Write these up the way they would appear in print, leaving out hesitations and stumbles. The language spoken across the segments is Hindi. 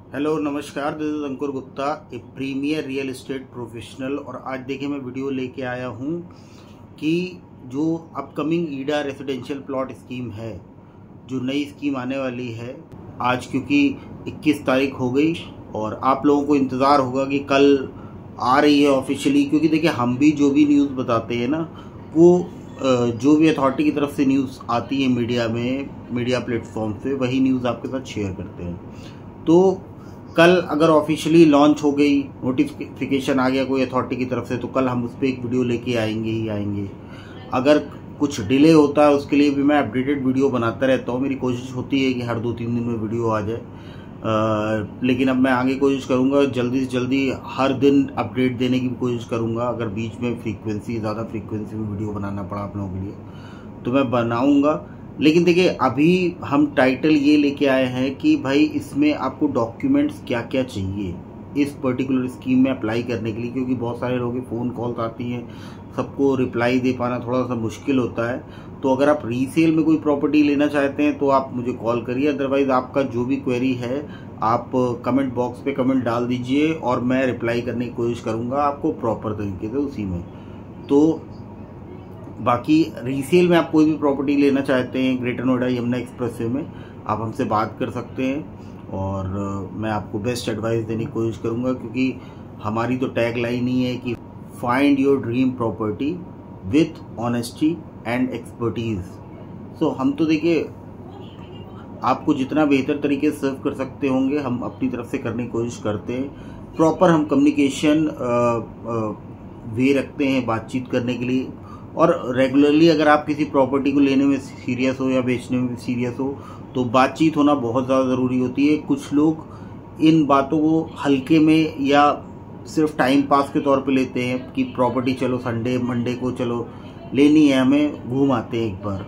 हेलो नमस्कार, this is Ankur Gupta, a premier real estate professional. और आज देखिए मैं वीडियो लेके आया हूँ कि जो अपकमिंग ईडा रेसिडेंशियल प्लॉट स्कीम है, जो नई स्कीम आने वाली है आज, क्योंकि 21 तारीख हो गई और आप लोगों को इंतज़ार होगा कि कल आ रही है ऑफिशियली। क्योंकि देखिए हम भी जो भी न्यूज़ बताते हैं ना, वो जो भी अथॉरिटी की तरफ से न्यूज़ आती है मीडिया में, मीडिया प्लेटफॉर्म पे, वही न्यूज़ आपके साथ शेयर करते हैं। तो कल अगर ऑफिशियली लॉन्च हो गई, नोटिफिकेशन आ गया कोई अथॉरिटी की तरफ से, तो कल हम उस पर एक वीडियो लेके आएंगे ही आएंगे। अगर कुछ डिले होता है उसके लिए भी मैं अपडेटेड वीडियो बनाता रहता हूँ। मेरी कोशिश होती है कि हर 2-3 दिन में वीडियो आ जाए, लेकिन अब मैं आगे कोशिश करूँगा जल्दी से जल्दी हर दिन अपडेट देने की भी कोशिश करूँगा। अगर बीच में ज़्यादा फ्रीक्वेंसी में वीडियो बनाना पड़ा आप लोगों के लिए तो मैं बनाऊँगा। लेकिन देखिए अभी हम टाइटल ये लेके आए हैं कि भाई इसमें आपको डॉक्यूमेंट्स क्या क्या चाहिए इस पर्टिकुलर स्कीम में अप्लाई करने के लिए, क्योंकि बहुत सारे लोगों की फ़ोन कॉल्स आती हैं, सबको रिप्लाई दे पाना थोड़ा सा मुश्किल होता है। तो अगर आप रीसेल में कोई प्रॉपर्टी लेना चाहते हैं तो आप मुझे कॉल करिए, अदरवाइज़ आपका जो भी क्वेरी है आप कमेंट बॉक्स पे कमेंट डाल दीजिए और मैं रिप्लाई करने की कोशिश करूँगा आपको प्रॉपर तरीके से उसी में। तो बाकी रीसेल में आप कोई भी प्रॉपर्टी लेना चाहते हैं ग्रेटर नोएडा यमुना एक्सप्रेसवे में, आप हमसे बात कर सकते हैं और मैं आपको बेस्ट एडवाइस देने की कोशिश करूंगा। क्योंकि हमारी तो टैग लाइन ही है कि find your dream property with honesty and expertise. So हम तो देखिए आपको जितना बेहतर तरीके से सर्व कर सकते होंगे हम अपनी तरफ से करने की कोशिश करते हैं। प्रॉपर हम कम्युनिकेशन वे रखते हैं बातचीत करने के लिए। और रेगुलरली अगर आप किसी प्रॉपर्टी को लेने में सीरियस हो या बेचने में सीरियस हो तो बातचीत होना बहुत ज़्यादा ज़रूरी होती है। कुछ लोग इन बातों को हल्के में या सिर्फ टाइम पास के तौर पे लेते हैं कि प्रॉपर्टी चलो संडे मंडे को चलो लेनी है, हमें घूम आते हैं एक बार।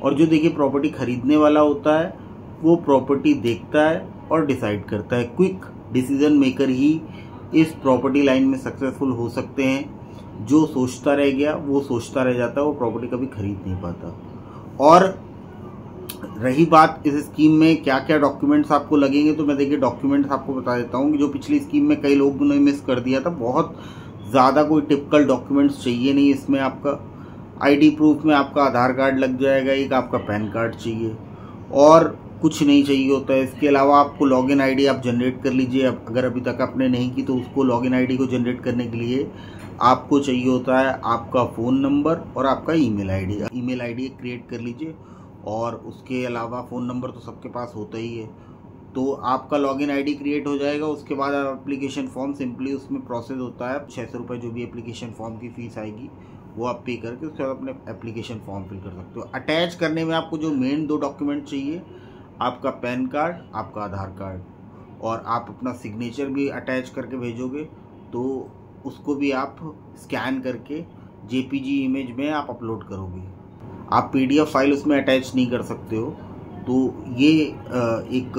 और जो देखिए प्रॉपर्टी खरीदने वाला होता है वो प्रॉपर्टी देखता है और डिसाइड करता है। क्विक डिसीजन मेकर ही इस प्रॉपर्टी लाइन में सक्सेसफुल हो सकते हैं। जो सोचता रह गया वो सोचता रह जाता है, वो प्रॉपर्टी कभी खरीद नहीं पाता। और रही बात इस स्कीम में क्या क्या डॉक्यूमेंट्स आपको लगेंगे, तो मैं देखिए डॉक्यूमेंट्स आपको बता देता हूँ कि जो पिछली स्कीम में कई लोगों ने मिस कर दिया था। बहुत ज़्यादा कोई टिपिकल डॉक्यूमेंट्स चाहिए नहीं इसमें। आपका आईडी प्रूफ में आपका आधार कार्ड लग जाएगा, एक आपका पैन कार्ड चाहिए और कुछ नहीं चाहिए होता है। इसके अलावा आपको लॉगिन आईडी आप जनरेट कर लीजिए, अगर अभी तक आपने नहीं की तो उसको लॉगिन आईडी को जनरेट करने के लिए आपको चाहिए होता है आपका फ़ोन नंबर और आपका email ID. Email ID create कर लीजिए और उसके अलावा फ़ोन नंबर तो सबके पास होता ही है। तो आपका लॉगिन आईडी क्रिएट हो जाएगा। उसके बाद आप एप्लीकेशन फॉर्म सिंपली उसमें प्रोसेस होता है, 600 रुपये जो भी एप्लीकेशन फॉर्म की फ़ीस आएगी वो आप पे करके उसके बाद अपने एप्लीकेशन फॉर्म फिल कर सकते हो। अटैच करने में आपको जो मेन 2 डॉक्यूमेंट चाहिए, आपका पैन कार्ड, आपका आधार कार्ड, और आप अपना सिग्नेचर भी अटैच करके भेजोगे तो उसको भी आप स्कैन करके जेपीजी इमेज में आप अपलोड करोगे। आप पीडीएफ फाइल उसमें अटैच नहीं कर सकते हो। तो ये एक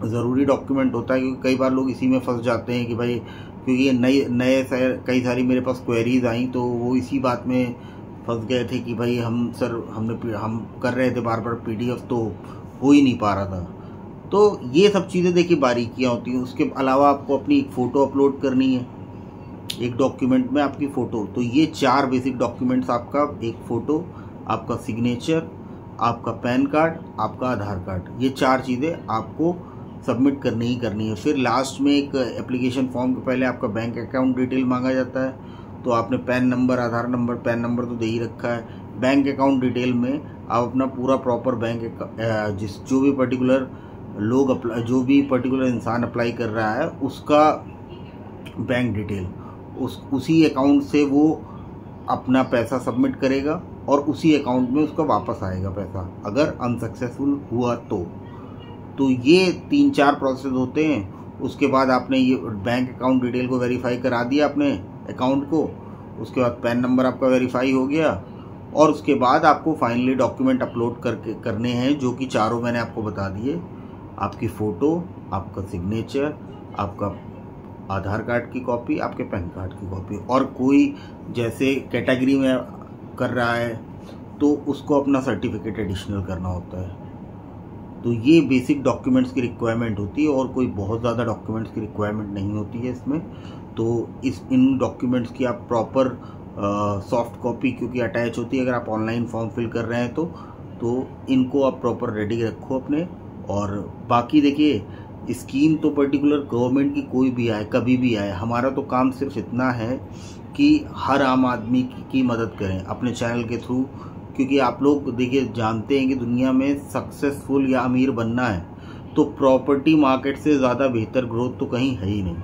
ज़रूरी डॉक्यूमेंट होता है, क्योंकि कई बार लोग इसी में फंस जाते हैं कि भाई, क्योंकि ये कई सारी मेरे पास क्वेरीज आई तो वो इसी बात में फंस गए थे कि भाई हम कर रहे थे बार बार पीडीएफ, तो हो ही नहीं पा रहा था। तो ये सब चीज़ें देखिए बारीकियाँ होती हैं। उसके अलावा आपको अपनी एक फ़ोटो अपलोड करनी है एक डॉक्यूमेंट में, आपकी फ़ोटो। तो ये 4 बेसिक डॉक्यूमेंट्स, आपका एक फ़ोटो, आपका सिग्नेचर, आपका पैन कार्ड, आपका आधार कार्ड, ये 4 चीज़ें आपको सबमिट करनी ही करनी है। फिर लास्ट में एक एप्लीकेशन फॉर्म के पहले आपका बैंक अकाउंट डिटेल मांगा जाता है। तो आपने पैन नंबर, आधार नंबर, पैन नंबर तो दे ही रखा है। बैंक अकाउंट डिटेल में आप अपना पूरा प्रॉपर बैंक जो भी पर्टिकुलर इंसान अप्लाई कर रहा है उसका बैंक डिटेल, उसी अकाउंट से वो अपना पैसा सबमिट करेगा और उसी अकाउंट में उसका वापस आएगा पैसा, अगर अनसक्सेसफुल हुआ तो ये 3-4 प्रोसेस होते हैं। उसके बाद आपने ये बैंक अकाउंट डिटेल को वेरीफाई करा दिया अपने अकाउंट को, उसके बाद पैन नंबर आपका वेरीफाई हो गया और उसके बाद आपको फाइनली डॉक्यूमेंट अपलोड करने हैं, जो कि 4 मैंने आपको बता दिए। आपकी फ़ोटो, आपका सिग्नेचर, आपका आधार कार्ड की कॉपी, आपके पैन कार्ड की कॉपी, और कोई जैसे कैटेगरी में कर रहा है तो उसको अपना सर्टिफिकेट एडिशनल करना होता है। तो ये बेसिक डॉक्यूमेंट्स की रिक्वायरमेंट होती है और कोई बहुत ज़्यादा डॉक्यूमेंट्स की रिक्वायरमेंट नहीं होती है इसमें। तो इन डॉक्यूमेंट्स की आप प्रॉपर सॉफ्ट कॉपी क्योंकि अटैच होती है अगर आप ऑनलाइन फॉर्म फिल कर रहे हैं तो इनको आप प्रॉपर रेडी रखो अपने। और बाकी देखिए, स्कीम तो पर्टिकुलर गवर्नमेंट की कोई भी आए कभी भी आए, हमारा तो काम सिर्फ इतना है कि हर आम आदमी की मदद करें अपने चैनल के थ्रू। क्योंकि आप लोग देखिए जानते हैं कि दुनिया में सक्सेसफुल या अमीर बनना है तो प्रॉपर्टी मार्केट से ज़्यादा बेहतर ग्रोथ तो कहीं है ही नहीं।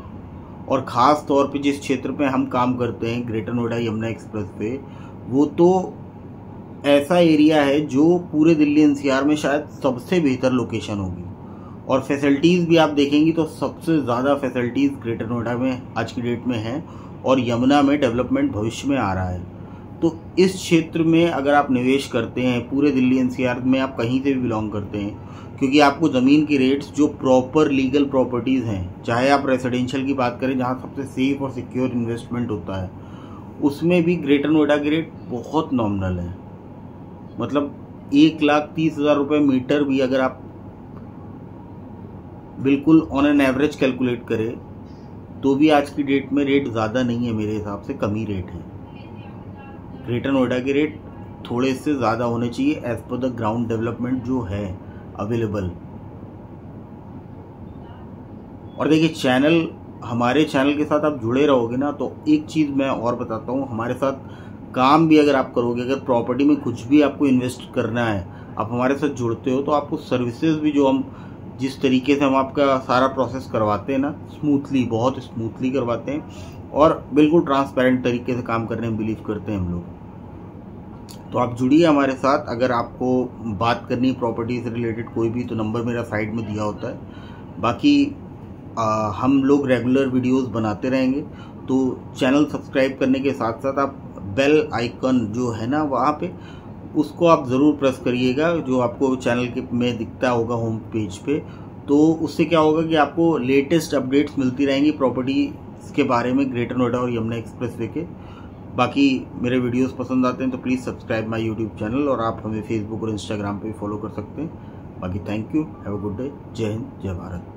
और ख़ास तौर पे जिस क्षेत्र पे हम काम करते हैं, ग्रेटर नोएडा यमुना एक्सप्रेस पे, वो तो ऐसा एरिया है जो पूरे दिल्ली एनसीआर में शायद सबसे बेहतर लोकेशन होगी। और फैसिलिटीज़ भी आप देखेंगी तो सबसे ज़्यादा फैसिलिटीज़ ग्रेटर नोएडा में आज की डेट में हैं और यमुना में डेवलपमेंट भविष्य में आ रहा है। तो इस क्षेत्र में अगर आप निवेश करते हैं, पूरे दिल्ली एनसीआर में आप कहीं से भी बिलोंग करते हैं, क्योंकि आपको ज़मीन की रेट्स जो प्रॉपर लीगल प्रॉपर्टीज़ हैं, चाहे आप रेजिडेंशियल की बात करें जहाँ सबसे सेफ और सिक्योर इन्वेस्टमेंट होता है, उसमें भी ग्रेटर नोएडा की रेट बहुत नॉमिनल है। मतलब 1,30,000 रुपये मीटर भी अगर आप बिल्कुल ऑन एन एवरेज कैलकुलेट करें तो भी आज की डेट में रेट ज़्यादा नहीं है, मेरे हिसाब से कम ही रेट है। ग्रेटर नोएडा के रेट थोड़े से ज़्यादा होने चाहिए as per the ground development जो है अवेलेबल। और देखिए हमारे चैनल के साथ आप जुड़े रहोगे ना, तो एक चीज़ मैं और बताता हूँ, हमारे साथ काम भी अगर आप करोगे, अगर प्रॉपर्टी में कुछ भी आपको इन्वेस्ट करना है, आप हमारे साथ जुड़ते हो तो आपको सर्विसेज भी जो हम जिस तरीके से हम आपका सारा प्रोसेस करवाते हैं ना, स्मूथली, बहुत स्मूथली करवाते हैं और बिल्कुल ट्रांसपेरेंट तरीके से काम करने में बिलीव करते हैं हम लोग। तो आप जुड़िए हमारे साथ। अगर आपको बात करनी है प्रॉपर्टी से रिलेटेड कोई भी, तो नंबर मेरा साइड में दिया होता है। बाकी हम लोग रेगुलर वीडियोस बनाते रहेंगे, तो चैनल सब्सक्राइब करने के साथ साथ आप बेल आइकन जो है ना वहाँ पे, उसको आप ज़रूर प्रेस करिएगा, जो आपको चैनल के में दिखता होगा होम पेज पे। तो उससे क्या होगा कि आपको लेटेस्ट अपडेट्स मिलती रहेंगी प्रॉपर्टी के बारे में, ग्रेटर नोएडा और यमुना एक्सप्रेसवे के। बाकी मेरे वीडियोस पसंद आते हैं तो please subscribe my YouTube channel, और आप हमें फेसबुक और इंस्टाग्राम पे भी फॉलो कर सकते हैं। बाकी thank you, have a good day, जय हिंद, जय भारत।